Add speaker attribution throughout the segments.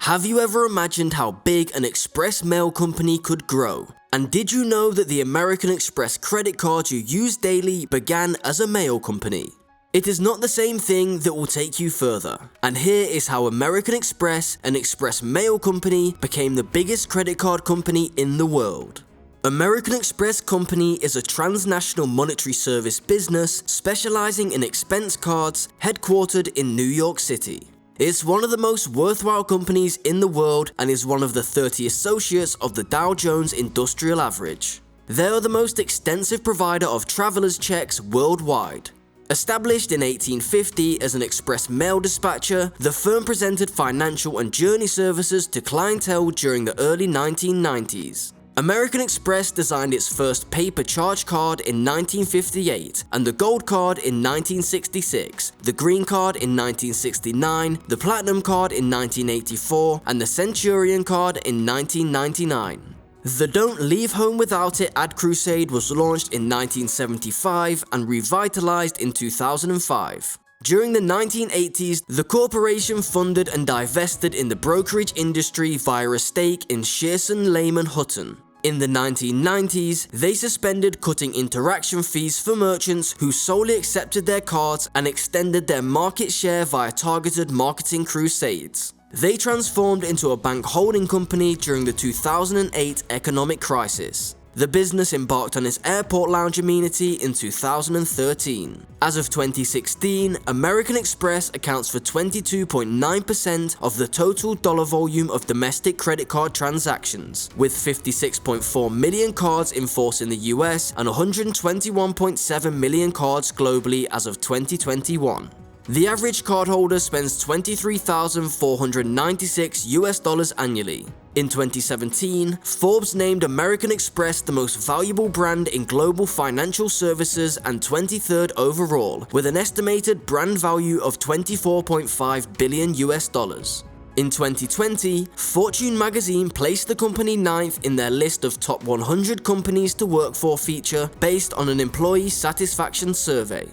Speaker 1: Have you ever imagined how big an express mail company could grow? And did you know that the American Express credit card you use daily began as a mail company? It is not the same thing that will take you further. And here is how American Express, an express mail company, became the biggest credit card company in the world. American Express Company is a transnational monetary service business specializing in expense cards headquartered in New York City. It's one of the most worthwhile companies in the world and is one of the 30 associates of the Dow Jones Industrial Average. They are the most extensive provider of travelers' checks worldwide. Established in 1850 as an express mail dispatcher, the firm presented financial and journey services to clientele during the early 1990s. American Express designed its first paper charge card in 1958 and the gold card in 1966, the green card in 1969, the platinum card in 1984, and the Centurion card in 1999. The Don't Leave Home Without It ad crusade was launched in 1975 and revitalized in 2005. During the 1980s, the corporation funded and divested in the brokerage industry via a stake in Shearson Lehman Hutton. In the 1990s, they suspended cutting interaction fees for merchants who solely accepted their cards and extended their market share via targeted marketing crusades. They transformed into a bank holding company during the 2008 economic crisis. The business embarked on its airport lounge amenity in 2013. As of 2016, American Express accounts for 22.9% of the total dollar volume of domestic credit card transactions, with 56.4 million cards in force in the US and 121.7 million cards globally as of 2021. The average cardholder spends $23,496 annually. In 2017, Forbes named American Express the most valuable brand in global financial services and 23rd overall, with an estimated brand value of $24.5 billion. In 2020, Fortune magazine placed the company 9th in their list of top 100 companies to work for feature based on an employee satisfaction survey.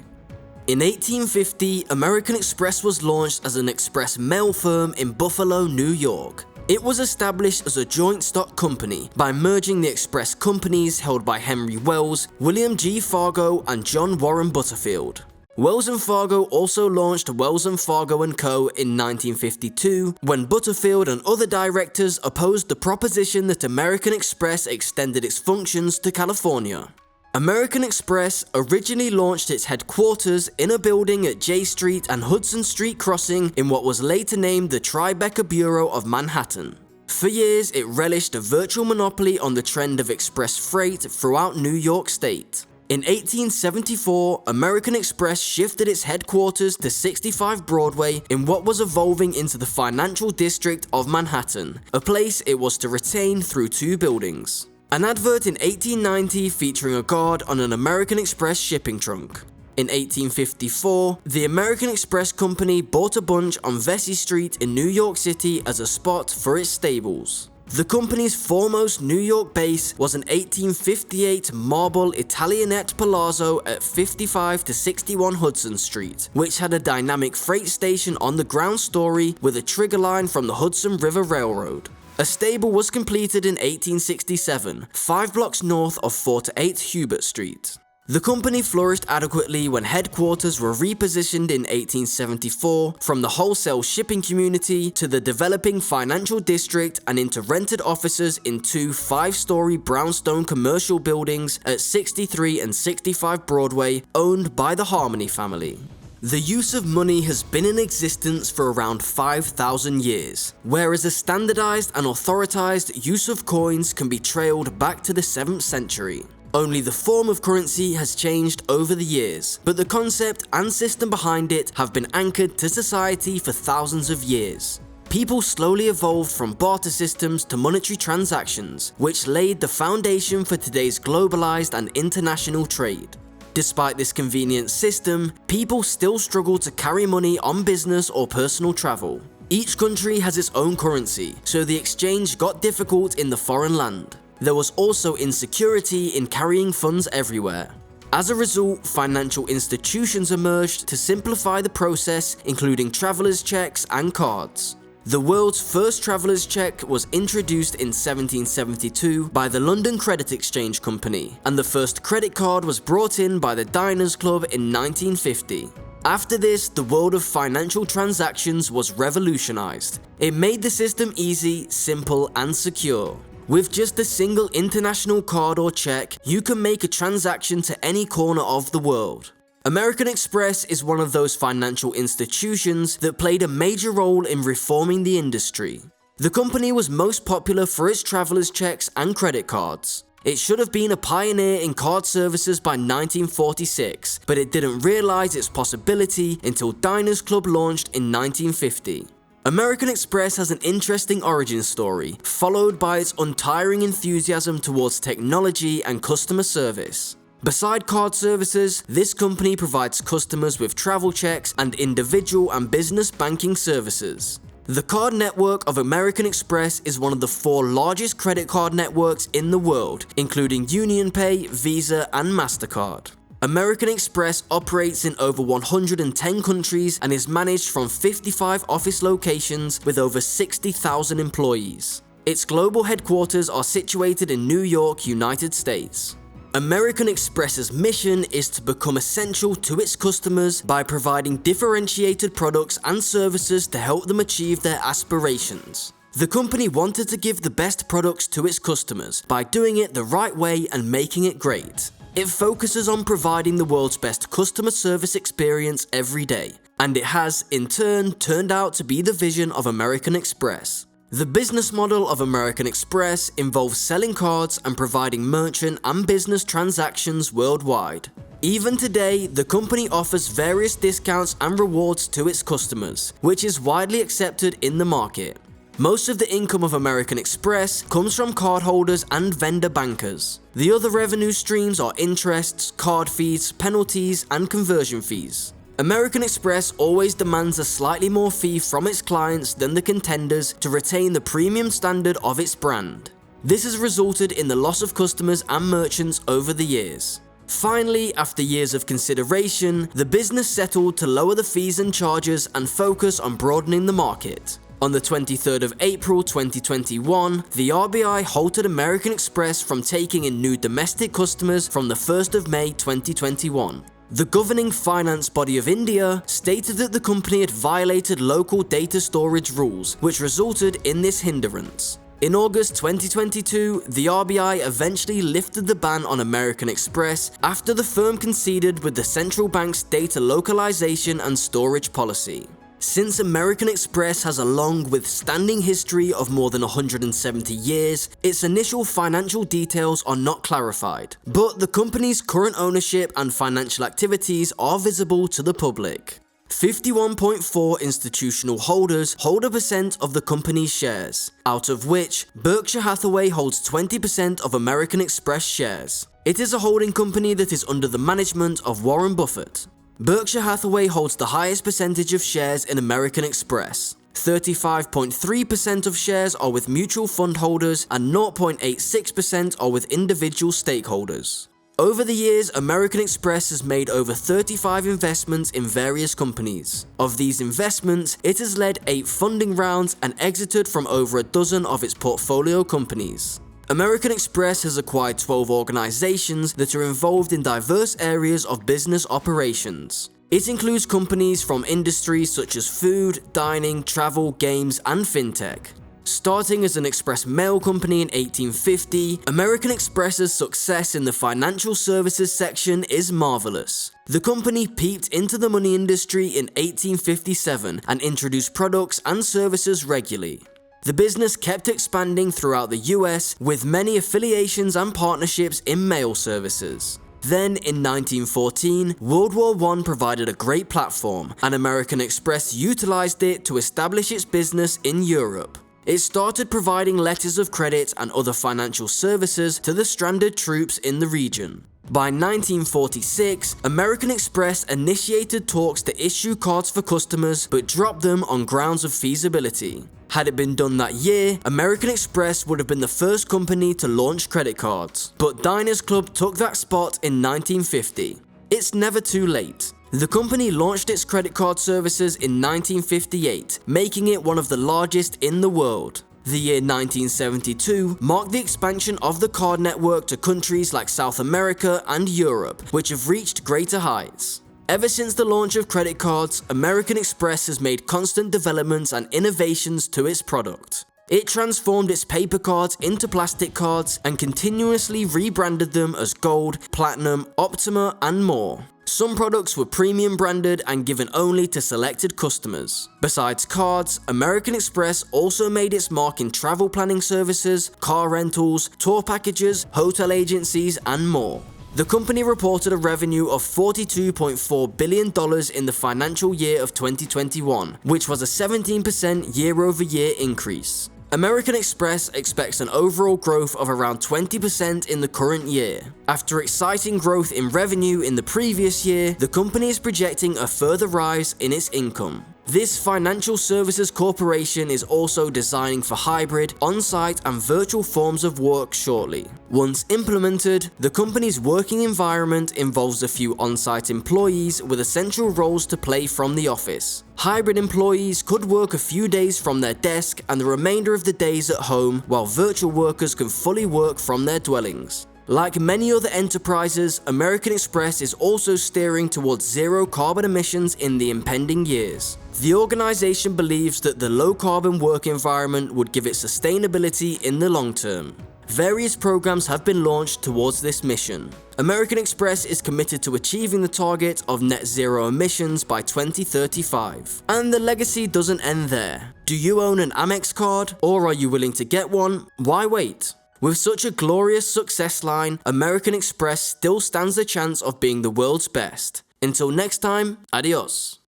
Speaker 1: In 1850, American Express was launched as an express mail firm in Buffalo, New York. It was established as a joint stock company by merging the express companies held by Henry Wells, William G. Fargo, and John Warren Butterfield. Wells and Fargo also launched Wells and Fargo & Co. in 1952 when Butterfield and other directors opposed the proposition that American Express extended its functions to California. American Express originally launched its headquarters in a building at J Street and Hudson Street crossing in what was later named the Tribeca Bureau of Manhattan. For years, it relished a virtual monopoly on the trend of express freight throughout New York State. In 1874, American Express shifted its headquarters to 65 Broadway in what was evolving into the financial district of Manhattan, a place it was to retain through two buildings. An advert in 1890 featuring a guard on an American Express shipping trunk. In 1854, the American Express Company bought a bunch on Vesey Street in New York City as a spot for its stables. The company's foremost New York base was an 1858 marble Italianate palazzo at 55 to 61 Hudson Street, which had a dynamic freight station on the ground story with a trigger line from the Hudson River Railroad. A stable was completed in 1867, 5 blocks north of 4 to 8 Hubert Street. The company flourished adequately when headquarters were repositioned in 1874 from the wholesale shipping community to the developing financial district and into rented offices in two 5-story brownstone commercial buildings at 63 and 65 Broadway owned by the Harmony family. The use of money has been in existence for around 5,000 years, whereas a standardized and authorized use of coins can be trailed back to the 7th century. Only the form of currency has changed over the years, but the concept and system behind it have been anchored to society for thousands of years. People slowly evolved from barter systems to monetary transactions, which laid the foundation for today's globalized and international trade. Despite this convenient system, people still struggle to carry money on business or personal travel. Each country has its own currency, so the exchange got difficult in the foreign land. There was also insecurity in carrying funds everywhere. As a result, financial institutions emerged to simplify the process, including travelers' checks and cards. The world's first traveller's cheque was introduced in 1772 by the London Credit Exchange Company, and the first credit card was brought in by the Diners Club in 1950. After this, the world of financial transactions was revolutionized. It made the system easy, simple, and secure. With just a single international card or cheque, you can make a transaction to any corner of the world. American Express is one of those financial institutions that played a major role in reforming the industry. The company was most popular for its travelers' checks and credit cards. It should have been a pioneer in card services by 1946, but it didn't realize its possibility until Diners Club launched in 1950. American Express has an interesting origin story, followed by its untiring enthusiasm towards technology and customer service. Beside card services, this company provides customers with travel checks and individual and business banking services. The card network of American Express is one of the 4 largest credit card networks in the world, including UnionPay, Visa, and MasterCard. American Express operates in over 110 countries and is managed from 55 office locations with over 60,000 employees. Its global headquarters are situated in New York, United States. American Express's mission is to become essential to its customers by providing differentiated products and services to help them achieve their aspirations. The company wanted to give the best products to its customers by doing it the right way and making it great. It focuses on providing the world's best customer service experience every day, and it has, in turn, turned out to be the vision of American Express. The business model of American Express involves selling cards and providing merchant and business transactions worldwide. Even today, the company offers various discounts and rewards to its customers, which is widely accepted in the market. Most of the income of American Express comes from cardholders and vendor bankers. The other revenue streams are interests, card fees, penalties, and conversion fees. American Express always demands a slightly more fee from its clients than the contenders to retain the premium standard of its brand. This has resulted in the loss of customers and merchants over the years. Finally, after years of consideration, the business settled to lower the fees and charges and focus on broadening the market. On the 23rd of April 2021, the RBI halted American Express from taking in new domestic customers from the 1st of May 2021. The governing finance body of India stated that the company had violated local data storage rules, which resulted in this hindrance. In August 2022, the RBI eventually lifted the ban on American Express after the firm conceded with the central bank's data localization and storage policy. Since American Express has a long withstanding history of more than 170 years, its initial financial details are not clarified, but the company's current ownership and financial activities are visible to the public. 51.4 institutional holders hold 1% of the company's shares, out of which Berkshire Hathaway holds 20% of American Express shares. It is a holding company that is under the management of Warren Buffett. Berkshire Hathaway holds the highest percentage of shares in American Express. 35.3% of shares are with mutual fund holders and 0.86% are with individual stakeholders. Over the years, American Express has made over 35 investments in various companies. Of these investments, it has led 8 funding rounds and exited from over a dozen of its portfolio companies. American Express has acquired 12 organizations that are involved in diverse areas of business operations. It includes companies from industries such as food, dining, travel, games, and fintech. Starting as an express mail company in 1850, American Express's success in the financial services section is marvelous. The company peeped into the money industry in 1857 and introduced products and services regularly. The business kept expanding throughout the US with many affiliations and partnerships in mail services. Then, in 1914, World War I provided a great platform, and American Express utilized it to establish its business in Europe. It started providing letters of credit and other financial services to the stranded troops in the region. By 1946, American Express initiated talks to issue cards for customers but dropped them on grounds of feasibility. Had it been done that year, American Express would have been the first company to launch credit cards. But Diners Club took that spot in 1950. It's never too late. The company launched its credit card services in 1958, making it one of the largest in the world. The year 1972 marked the expansion of the card network to countries like South America and Europe, which have reached greater heights. Ever since the launch of credit cards, American Express has made constant developments and innovations to its product. It transformed its paper cards into plastic cards and continuously rebranded them as Gold, Platinum, Optima, and more. Some products were premium branded and given only to selected customers. Besides cards, American Express also made its mark in travel planning services, car rentals, tour packages, hotel agencies, and more. The company reported a revenue of $42.4 billion in the financial year of 2021, which was a 17% year-over-year increase. American Express expects an overall growth of around 20% in the current year. After exciting growth in revenue in the previous year, the company is projecting a further rise in its income. This financial services corporation is also designing for hybrid, on-site, and virtual forms of work shortly. Once implemented, the company's working environment involves a few on-site employees with essential roles to play from the office. Hybrid employees could work a few days from their desk and the remainder of the days at home, while virtual workers can fully work from their dwellings. Like many other enterprises, American Express is also steering towards zero carbon emissions in the impending years. The organization believes that the low-carbon work environment would give it sustainability in the long term. Various programs have been launched towards this mission. American Express is committed to achieving the target of net zero emissions by 2035. And the legacy doesn't end there. Do you own an Amex card? Or are you willing to get one? Why wait? With such a glorious success line, American Express still stands a chance of being the world's best. Until next time, adios.